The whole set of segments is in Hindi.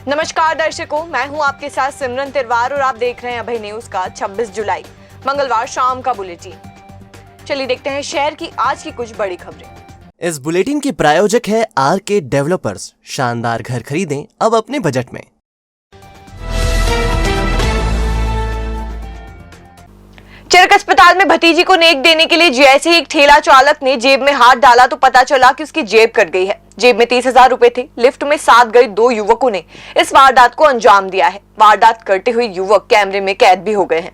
नमस्कार दर्शकों, मैं हूं आपके साथ सिमरन तिरवार और आप देख रहे हैं अभय न्यूज का 26 जुलाई मंगलवार शाम का बुलेटिन। चलिए देखते हैं शहर की आज की कुछ बड़ी खबरें। इस बुलेटिन के प्रायोजक है आरके डेवलपर्स। शानदार घर खरीदें अब अपने बजट में। चरक अस्पताल में भतीजी को नेक देने के लिए जैसे ही एक ठेला चालक ने जेब में हाथ डाला तो पता चला कि उसकी जेब कट गई है। जेब में 30,000 रुपए थे। लिफ्ट में साथ गए दो युवकों ने इस वारदात को अंजाम दिया है। वारदात करते हुए युवक कैमरे में कैद भी हो गए हैं।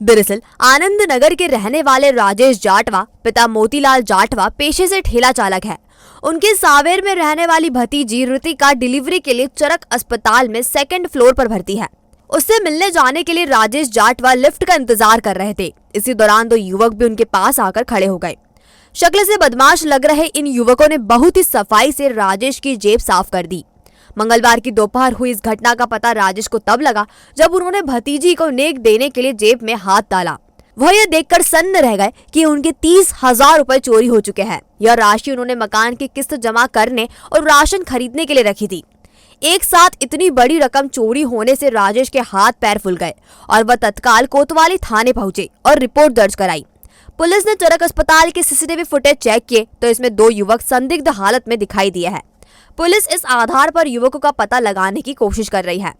दरअसल आनंद नगर के रहने वाले राजेश जाटवा पिता मोतीलाल जाटवा पेशे से ठेला चालक है। उनके सावेर में रहने वाली भतीजी ऋतिका डिलीवरी के लिए चरक अस्पताल में 2nd फ्लोर पर भर्ती है। उससे मिलने जाने के लिए राजेश जाटवा लिफ्ट का इंतजार कर रहे थे। इसी दौरान दो युवक भी उनके पास आकर खड़े हो गए। शक्ल से बदमाश लग रहे इन युवकों ने बहुत ही सफाई से राजेश की जेब साफ कर दी। मंगलवार की दोपहर हुई इस घटना का पता राजेश को तब लगा जब उन्होंने भतीजी को नेक देने के लिए जेब में हाथ डाला। वह यह देखकर सन्न रह गए कि उनके 30,000 रुपए चोरी हो चुके हैं। यह राशि उन्होंने मकान की किस्त जमा करने और राशन खरीदने के लिए रखी थी। एक साथ इतनी बड़ी रकम चोरी होने से राजेश के हाथ पैर फूल गए और वह तत्काल कोतवाली थाने पहुंचे और रिपोर्ट दर्ज कराई। पुलिस ने चरक अस्पताल के सीसीटीवी फुटेज चेक किए तो इसमें दो युवक संदिग्ध हालत में दिखाई दिए हैं। पुलिस इस आधार पर युवकों का पता लगाने की कोशिश कर रही है।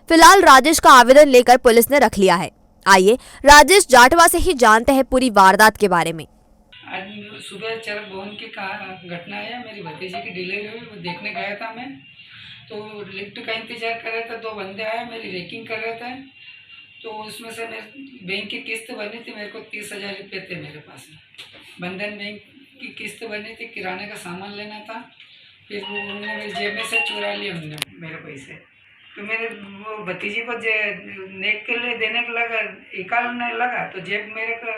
फिलहाल राजेश का आवेदन लेकर पुलिस ने रख लिया है। आइए राजेश जाटवा से ही जानते हैं पूरी वारदात के बारे में। आज सुबह चरक भवन की घटना है। मेरी भतीजी की डिलीवरी हुई, वो देखने गया था मैं, तो लिफ्ट का इंतजार कर रहे थे। दो बंदे आए, मेरी रेकिंग कर रहे थे, तो उसमें से मेरे बैंक की किस्त भरनी थी। मेरे को 30,000 रुपये थे मेरे पास। बंधन बैंक की किस्त भरनी थी, किराने का सामान लेना था। फिर वो उन्होंने मेरी जेब में से चुरा लिए उन्होंने मेरे पैसे। तो मेरे वो भतीजी को नेक के लिए देने को लगा, निकालने लगा तो जेब मेरे को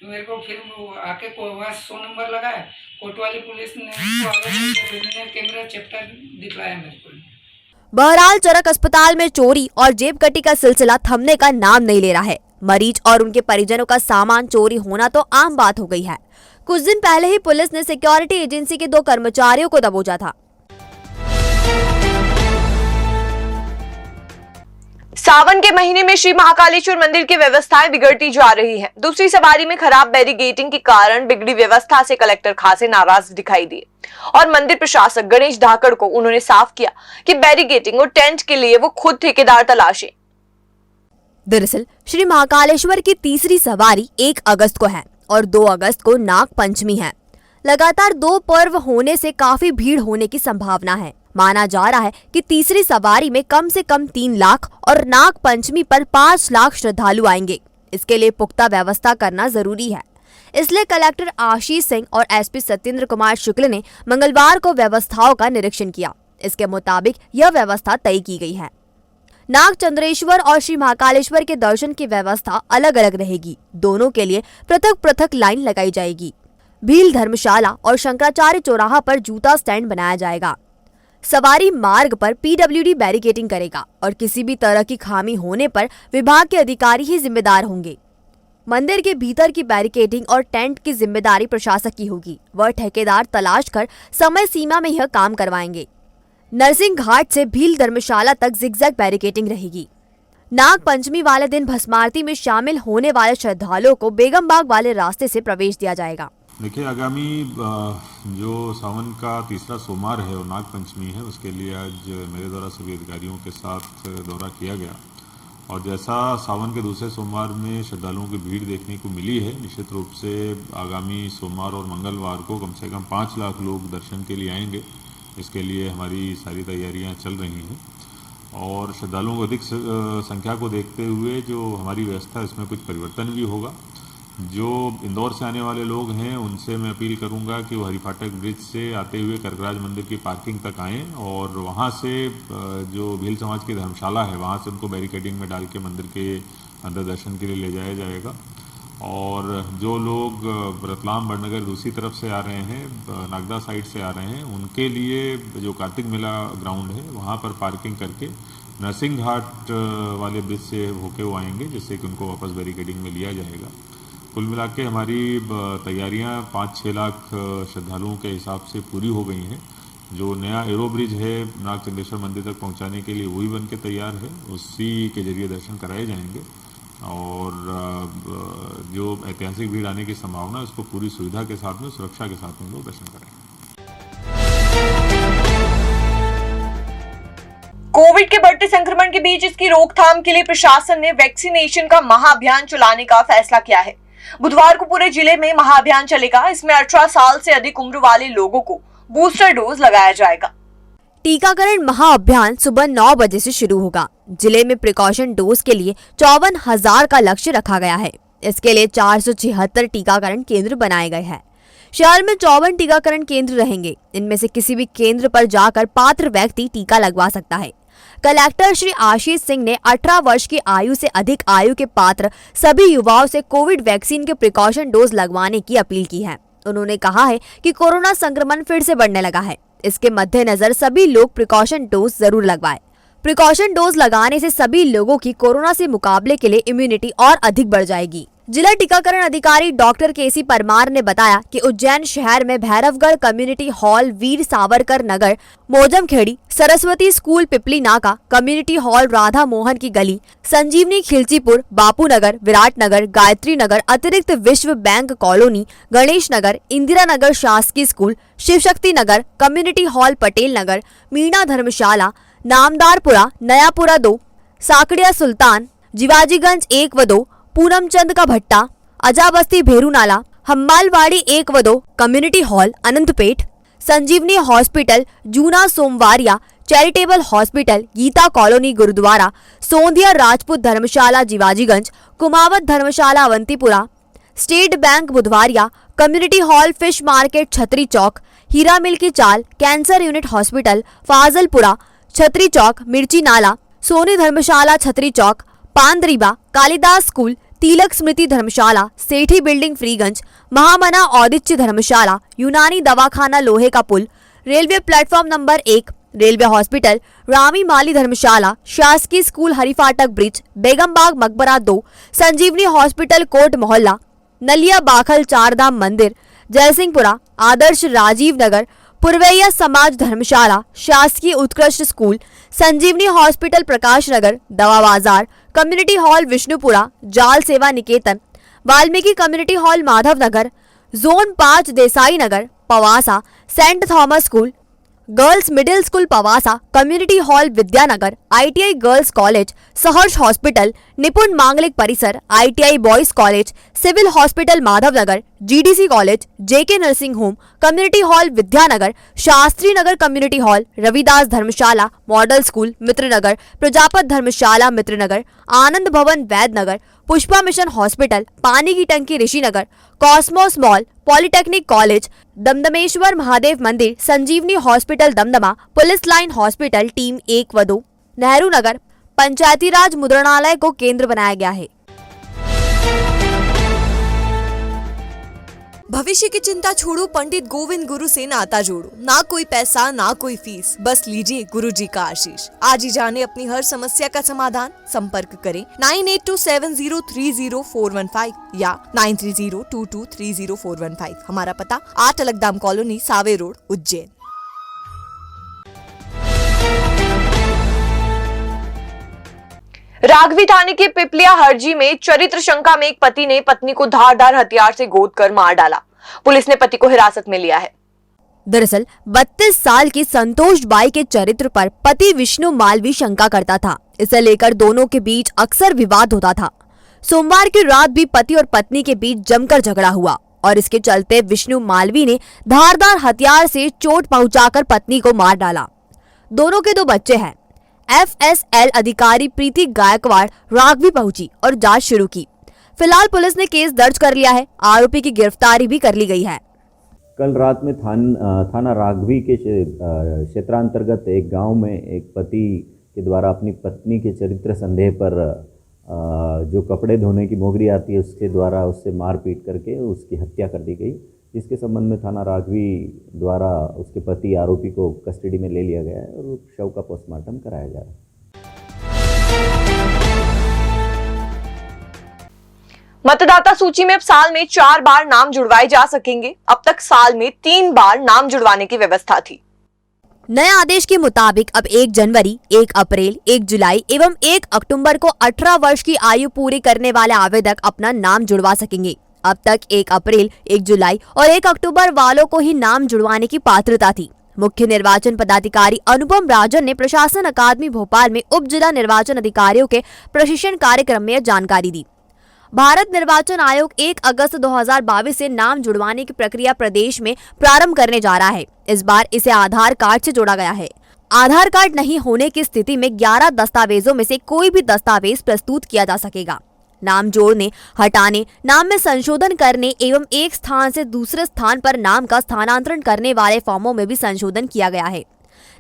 मेरे को फिर आके वहाँ 100 नंबर लगाया। कोतवाली पुलिस ने कैमरा चैप्टर दिखलाया मेरे को। बहरहाल चरक अस्पताल में चोरी और जेब कटी का सिलसिला थमने का नाम नहीं ले रहा है। मरीज और उनके परिजनों का सामान चोरी होना तो आम बात हो गई है। कुछ दिन पहले ही पुलिस ने सिक्योरिटी एजेंसी के 2 कर्मचारियों को दबोचा था। सावन के महीने में श्री महाकालेश्वर मंदिर की व्यवस्थाएं बिगड़ती जा रही हैं। दूसरी सवारी में खराब बैरिकेडिंग के कारण बिगड़ी व्यवस्था से कलेक्टर खासे नाराज दिखाई दिए और मंदिर प्रशासक गणेश धाकड़ को उन्होंने साफ किया कि बैरिकेडिंग और टेंट के लिए वो खुद ठेकेदार तलाशें। दरअसल श्री महाकालेश्वर की तीसरी सवारी 1 अगस्त को है और 2 अगस्त को नाग पंचमी है। लगातार 2 पर्व होने से काफी भीड़ होने की संभावना है। माना जा रहा है कि तीसरी सवारी में कम से कम 3 लाख और नाग पंचमी पर 5 लाख श्रद्धालु आएंगे। इसके लिए पुख्ता व्यवस्था करना जरूरी है। इसलिए कलेक्टर आशीष सिंह और एसपी सत्येंद्र कुमार शुक्ल ने मंगलवार को व्यवस्थाओं का निरीक्षण किया। इसके मुताबिक यह व्यवस्था तय की गई है। नाग चंद्रेश्वर और श्री महाकालेश्वर के दर्शन की व्यवस्था अलग अलग रहेगी। दोनों के लिए पृथक पृथक लाइन लगाई जाएगी। भील धर्मशाला और शंकराचार्य चौराहा पर जूता स्टैंड बनाया जाएगा। सवारी मार्ग पर पीडब्ल्यूडी बैरिकेडिंग करेगा और किसी भी तरह की खामी होने पर विभाग के अधिकारी ही जिम्मेदार होंगे। मंदिर के भीतर की बैरिकेडिंग और टेंट की जिम्मेदारी प्रशासक की होगी। वह ठेकेदार तलाश कर समय सीमा में यह काम करवाएंगे। नरसिंह घाट से भील धर्मशाला तक जिगजैग बैरिकेडिंग रहेगी। नाग पंचमी वाले दिन भस्मारती में शामिल होने वाले श्रद्धालुओं को बेगम बाग वाले रास्ते से प्रवेश दिया जाएगा। देखिए, आगामी जो सावन का तीसरा सोमवार है और नाग पंचमी है, उसके लिए आज मेरे द्वारा सभी अधिकारियों के साथ दौरा किया गया और जैसा सावन के दूसरे सोमवार में श्रद्धालुओं की भीड़ देखने को मिली है, निश्चित रूप से आगामी सोमवार और मंगलवार को कम से कम 5 लाख लोग दर्शन के लिए आएंगे। इसके लिए हमारी सारी तैयारियां चल रही हैं और श्रद्धालुओं को अधिक संख्या को देखते हुए जो हमारी व्यवस्था इसमें कुछ परिवर्तन भी होगा। जो इंदौर से आने वाले लोग हैं उनसे मैं अपील करूंगा कि वो हरिफाटक ब्रिज से आते हुए कर्कराज मंदिर की पार्किंग तक आएँ और वहां से जो भील समाज की धर्मशाला है वहां से उनको बैरिकेडिंग में डाल के मंदिर के अंदर दर्शन के लिए ले जाया जाएगा। और जो लोग रतलाम बड़नगर दूसरी तरफ से आ रहे हैं, नागदा साइड से आ रहे हैं, उनके लिए जो कार्तिक मेला ग्राउंड है वहाँ पर पार्किंग करके नरसिंह घाट वाले ब्रिज से होके वो आएंगे, जिससे कि उनको वापस बैरिकेडिंग में लिया जाएगा। कुल मिला के हमारी तैयारियां 5-6 लाख श्रद्धालुओं के हिसाब से पूरी हो गई हैं। जो नया एरो ब्रिज है नाग चंदेश्वर मंदिर तक पहुंचाने के लिए वही बन के तैयार है, उसी के जरिए दर्शन कराए जाएंगे। और जो ऐतिहासिक भीड़ आने की संभावना है उसको पूरी सुविधा के साथ में, सुरक्षा के साथ में लोग दर्शन करेंगे। कोविड के बढ़ते संक्रमण के बीच इसकी रोकथाम के लिए प्रशासन ने वैक्सीनेशन का महाअभियान चलाने का फैसला किया है। बुधवार को पूरे जिले में महाअभियान चलेगा। इसमें 18 साल से अधिक उम्र वाले लोगों को बूस्टर डोज लगाया जाएगा। टीकाकरण महाअभियान सुबह 9 बजे से शुरू होगा। जिले में प्रिकॉशन डोज के लिए 54,000 का लक्ष्य रखा गया है। इसके लिए 476 टीकाकरण केंद्र बनाए गए हैं। शहर में 54 टीकाकरण केंद्र रहेंगे। इनमें से किसी भी केंद्र पर जाकर पात्र व्यक्ति टीका लगवा सकता है। कलेक्टर श्री आशीष सिंह ने 18 वर्ष की आयु से अधिक आयु के पात्र सभी युवाओं से कोविड वैक्सीन के प्रिकॉशन डोज लगवाने की अपील की है। उन्होंने कहा है कि कोरोना संक्रमण फिर से बढ़ने लगा है। इसके मद्देनजर सभी लोग प्रिकॉशन डोज जरूर लगवाएं। प्रिकॉशन डोज लगाने से सभी लोगों की कोरोना से मुकाबले के लिए इम्यूनिटी और अधिक बढ़ जाएगी। जिला टीकाकरण अधिकारी डॉक्टर केसी परमार ने बताया कि उज्जैन शहर में Bhairavgarh community hall, Veer Savarkar Nagar, मोजमखेड़ी, Saraswati school पिपली नाका, कम्युनिटी हॉल, राधा मोहन की गली, संजीवनी खिलचीपुर, बापू नगर, विराट नगर, गायत्री नगर, अतिरिक्त विश्व बैंक कॉलोनी, गणेश नगर, इंदिरा नगर शासकीय school, Shiv Shakti Nagar, community hall Patel Nagar, Meena धर्मशाला, नामदारपुरा, नयापुरा 2, साकड़िया सुल्तान, जिवाजीगंज 1 व 2, पूनमचंद का भट्टा, अजाबस्ती भेरू नाला, हम्मालवाड़ी 1 व 2, community hall Anantpeth, Sanjeevani hospital, Juna Somwariya, charitable hospital, Geeta colony gurudwara, Sondhiya Rajput Dharamshala Jiwajiganj, Kumawat Dharamshala Avantipura, state bank Budhwariya, community hall fish market Chhatri Chowk, हीरा मिल की चाल, कैंसर यूनिट हॉस्पिटल फाजलपुरा, छतरी चौक, मिर्ची नाला, सोनी धर्मशाला छतरी चौक, पांदरीबा, कालिदास स्कूल, तिलक स्मृति धर्मशाला, सेठी बिल्डिंग फ्रीगंज, महामना औदिच्य धर्मशाला, यूनानी दवाखाना लोहे का पुल, railway platform number 1, railway hospital, Rami Mali Dharamshala, शासकीय स्कूल हरिफाटक ब्रिज, बेगमबाग मकबरा 2, संजीवनी हॉस्पिटल कोट मोहल्ला, नलिया बाखल चारधाम मंदिर, जयसिंहपुरा, आदर्श राजीव नगर, पुरवैया समाज धर्मशाला, शासकीय उत्कृष्ट स्कूल, संजीवनी हॉस्पिटल प्रकाश नगर, दवा बाजार, community hall Vishnupura, Jal Seva Niketan, Valmiki community hall Madhav Nagar, zone 5 Desai Nagar, Pawasa, saint Thomas school, girls middle school Pawasa, community hall Vidyanagar, ITI girls college, Saharsh hospital, Nipun Manglik Parisar, ITI boys college, civil hospital Madhavnagar, GDC college, JK nursing home, community hall Vidyanagar, Shastri Nagar community hall, Ravidas Dharamshala, model school Mitranagar, Prajapat Dharamshala Mitranagar, Anand Bhavan Vaidnagar, Pushpa mission hospital, पानी की टंकी Rishinagar, Cosmos mall, polytechnic college, Damdameshwar Mahadev Mandir, Sanjeevani hospital Damdama, police line hospital team 1 व 2, नेहरू नगर, पंचायती राज मुद्रणालय को केंद्र बनाया गया है। भविष्य की चिंता छोड़ो, पंडित गोविंद गुरु से नाता जोड़ो। ना कोई पैसा ना कोई फीस, बस लीजिए गुरु जी का आशीष। आज ही जाने अपनी हर समस्या का समाधान। संपर्क करें 9827030415 या 9302230415। हमारा पता 8 अलगदाम कॉलोनी, सावे रोड, उज्जैन। राघवी थाने के पिपलिया हरजी में चरित्र शंका में एक पति ने पत्नी को धारदार हथियार से गोद कर मार डाला। पुलिस ने पति को हिरासत में लिया है। दरअसल 32 साल की संतोष बाई के चरित्र पर पति विष्णु मालवी शंका करता था। इसे लेकर दोनों के बीच अक्सर विवाद होता था। सोमवार की रात भी पति और पत्नी के बीच जमकर झगड़ा हुआ और इसके चलते विष्णु मालवी ने धारदार हथियार से चोट पहुंचाकर पत्नी को मार डाला। दोनों के 2 बच्चे हैं। FSL अधिकारी प्रीति गायकवाड़ राघवी पहुंची और जांच शुरू की। फिलहाल पुलिस ने केस दर्ज कर लिया है। आरोपी की गिरफ्तारी भी कर ली गई है। कल रात में थाना राघवी के क्षेत्रांतर्गत एक गांव में एक पति के द्वारा अपनी पत्नी के चरित्र संदेह पर जो कपड़े धोने की मोगरी आती है उसके द्वारा उससे मारपीट करके उसकी हत्या कर दी गई। इसके संबंध में थाना राघवी द्वारा उसके पति आरोपी को कस्टडी में ले लिया गया है और शव का पोस्टमार्टम कराया जा रहा है। मतदाता सूची में अब साल में 4 बार नाम जुड़वाए जा सकेंगे। अब तक साल में 3 बार नाम जुड़वाने की व्यवस्था थी। नए आदेश के मुताबिक अब 1 जनवरी, 1 अप्रैल, 1 जुलाई एवं 1 अक्टूबर को 18 वर्ष की आयु पूरी करने वाले आवेदक अपना नाम जुड़वा सकेंगे। अब तक 1 अप्रैल, 1 जुलाई और 1 अक्टूबर वालों को ही नाम जुड़वाने की पात्रता थी। मुख्य निर्वाचन पदाधिकारी अनुपम राजन ने प्रशासन अकादमी भोपाल में उप जिला निर्वाचन अधिकारियों के प्रशिक्षण कार्यक्रम में यह जानकारी दी। भारत निर्वाचन आयोग 1 अगस्त 2022 से नाम जुड़वाने की प्रक्रिया प्रदेश में प्रारंभ करने जा रहा है। इस बार इसे आधार कार्ड से जोड़ा गया है। आधार कार्ड नहीं होने की स्थिति में 11 दस्तावेजों में से कोई भी दस्तावेज प्रस्तुत किया जा सकेगा। नाम जोड़ने, हटाने, नाम में संशोधन करने एवं एक स्थान से दूसरे स्थान पर नाम का स्थानांतरण करने वाले फॉर्मों में भी संशोधन किया गया है।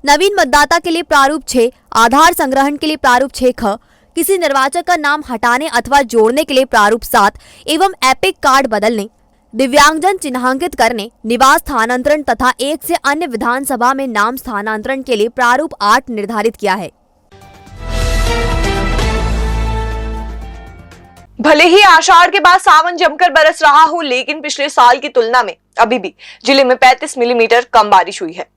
नवीन मतदाता के लिए प्रारूप 6, आधार संग्रहण के लिए प्रारूप 6ख, किसी निर्वाचक का नाम हटाने अथवा जोड़ने के लिए प्रारूप 7 एवं एपिक कार्ड बदलने, दिव्यांगजन चिन्हांकित करने, निवास स्थानांतरण तथा एक से अन्य विधानसभा में नाम स्थानांतरण के लिए प्रारूप 8 निर्धारित किया है। भले ही आषाढ़ के बाद सावन जमकर बरस रहा हो, लेकिन पिछले साल की तुलना में अभी भी जिले में 35 मिलीमीटर कम बारिश हुई है।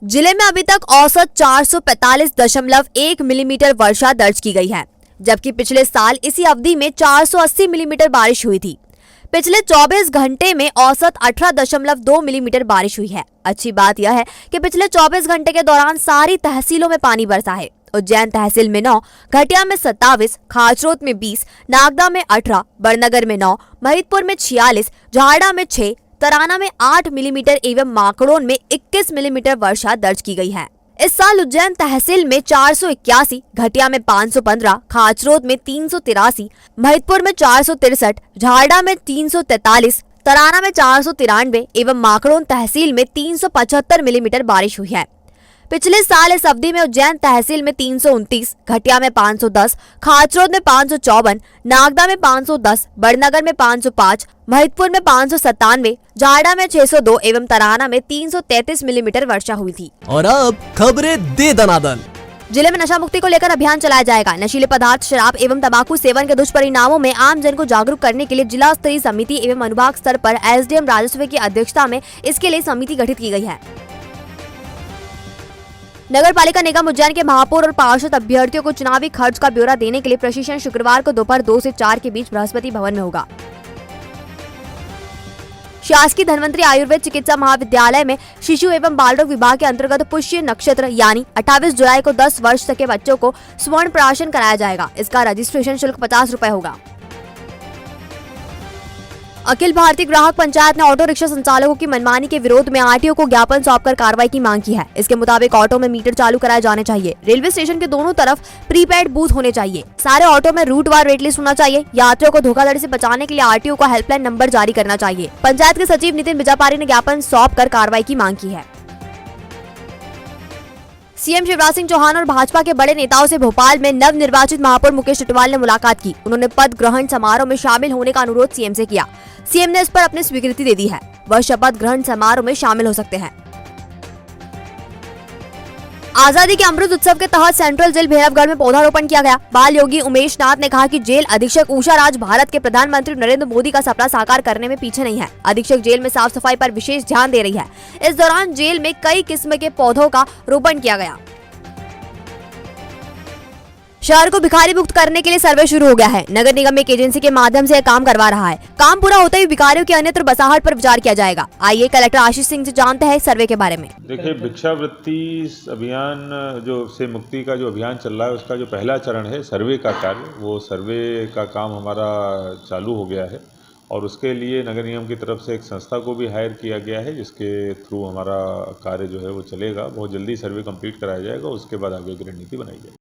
जिले में अभी तक औसत 445.1 मिलीमीटर वर्षा दर्ज की गई है, जबकि पिछले साल इसी अवधि में 480 मिलीमीटर बारिश हुई थी। पिछले 24 घंटे में औसत 18.2 मिलीमीटर बारिश हुई है। अच्छी बात यह है कि पिछले 24 घंटे के दौरान सारी तहसीलों में पानी बरसा है। उज्जैन तहसील में 9, घटिया में 27, खाचरोद में 20, नागदा में 18, बड़नगर में 9, महिदपुर में 46, झारडा में 6, तराना में 8 मिलीमीटर एवं माकड़ोन में 21 मिलीमीटर वर्षा दर्ज की गई है। इस साल उज्जैन तहसील में 481, घटिया में 515, खाचरोद में 383, महिदपुर में 463, झारडा में 343, तराना में 493 एवं माकड़ोन तहसील में 375 मिलीमीटर बारिश हुई है। पिछले साल इस अवधि में उज्जैन तहसील में 329, घटिया में 510, खाचरोद में 554, नागदा में 510, बड़नगर में 505, महिदपुर में 597, झारडा में 602 एवं तराना में 333 मिलीमीटर वर्षा हुई थी। और अब खबरें दे दनादन। जिले में नशा मुक्ति को लेकर अभियान चलाया जाएगा। नशीले पदार्थ, शराब एवं तंबाकू सेवन के दुष्परिणामों में आम जन को जागरूक करने के लिए जिला स्तरीय समिति एवं अनुभाग स्तर पर एसडीएम राजस्व की अध्यक्षता में इसके लिए समिति गठित की गई है। नगर पालिका निगम उज्जैन के महापौर और पार्षद अभ्यर्थियों को चुनावी खर्च का ब्यौरा देने के लिए प्रशिक्षण शुक्रवार को दोपहर 2 से 4 के बीच बृहस्पति भवन में होगा। शासकीय धन्वंतरी आयुर्वेद चिकित्सा महाविद्यालय में शिशु एवं बाल रोग विभाग के अंतर्गत पुष्य नक्षत्र यानी 28 जुलाई को 10 वर्ष तक के बच्चों को स्वर्ण प्राशन कराया जाएगा। इसका रजिस्ट्रेशन शुल्क 50 रुपए होगा। अखिल भारतीय ग्राहक पंचायत ने ऑटो रिक्शा संचालकों की मनमानी के विरोध में आरटीओ को ज्ञापन सौंपकर कार्रवाई की मांग की है। इसके मुताबिक ऑटो में मीटर चालू कराए जाने चाहिए। रेलवे स्टेशन के दोनों तरफ प्रीपेड बूथ होने चाहिए। सारे ऑटो में रूट वार वेट लिस्ट होना चाहिए। यात्रियों को धोखाधड़ी से बचाने के लिए आरटीओ को हेल्पलाइन नंबर जारी करना चाहिए। पंचायत के सचिव नितिन बिजापारी ने ज्ञापन सौंपकर कार्रवाई की मांग की है। सीएम शिवराज सिंह चौहान और भाजपा के बड़े नेताओं से भोपाल में नव निर्वाचित महापौर मुकेश टिटवाल ने मुलाकात की। उन्होंने पद ग्रहण समारोह में शामिल होने का अनुरोध सीएम से किया। सीएम ने इस पर अपनी स्वीकृति दे दी है। वह शपथ ग्रहण समारोह में शामिल हो सकते हैं। आजादी के अमृत उत्सव के तहत सेंट्रल जेल भैरवगढ़ में पौधारोपण किया गया। बाल योगी उमेश नाथ ने कहा कि जेल अधीक्षक उषा राज भारत के प्रधानमंत्री नरेंद्र मोदी का सपना साकार करने में पीछे नहीं है। अधीक्षक जेल में साफ सफाई पर विशेष ध्यान दे रही है। इस दौरान जेल में कई किस्म के पौधों का रोपण किया गया। शहर को भिखारी मुक्त करने के लिए सर्वे शुरू हो गया है। नगर निगम एक एजेंसी के माध्यम से यह काम करवा रहा है। काम पूरा होते ही भिखारियों की अन्यत्र बसाहट पर विचार किया जाएगा। आइए कलेक्टर आशीष सिंह से जानते हैं सर्वे के बारे में। देखिए, भिक्षावृत्ति अभियान जो से मुक्ति का जो अभियान चल रहा है, उसका जो पहला चरण है सर्वे का कार्य, वो सर्वे का काम हमारा चालू हो गया है और उसके लिए नगर निगम की तरफ से एक संस्था को भी हायर किया गया है, जिसके थ्रू हमारा कार्य जो है वो चलेगा। बहुत जल्दी सर्वे कंप्लीट कराया जाएगा, उसके बाद आगे की रणनीति बनाई जाएगी।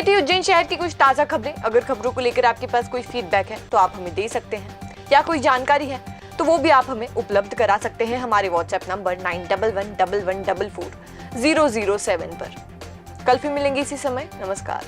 थी उज्जैन शहर की कुछ ताजा खबरें। अगर खबरों को लेकर आपके पास कोई फीडबैक है तो आप हमें दे सकते हैं, या कोई जानकारी है तो वो भी आप हमें उपलब्ध करा सकते हैं हमारे व्हाट्सएप नंबर 9111444007 पर। कल फिर मिलेंगे इसी समय। नमस्कार।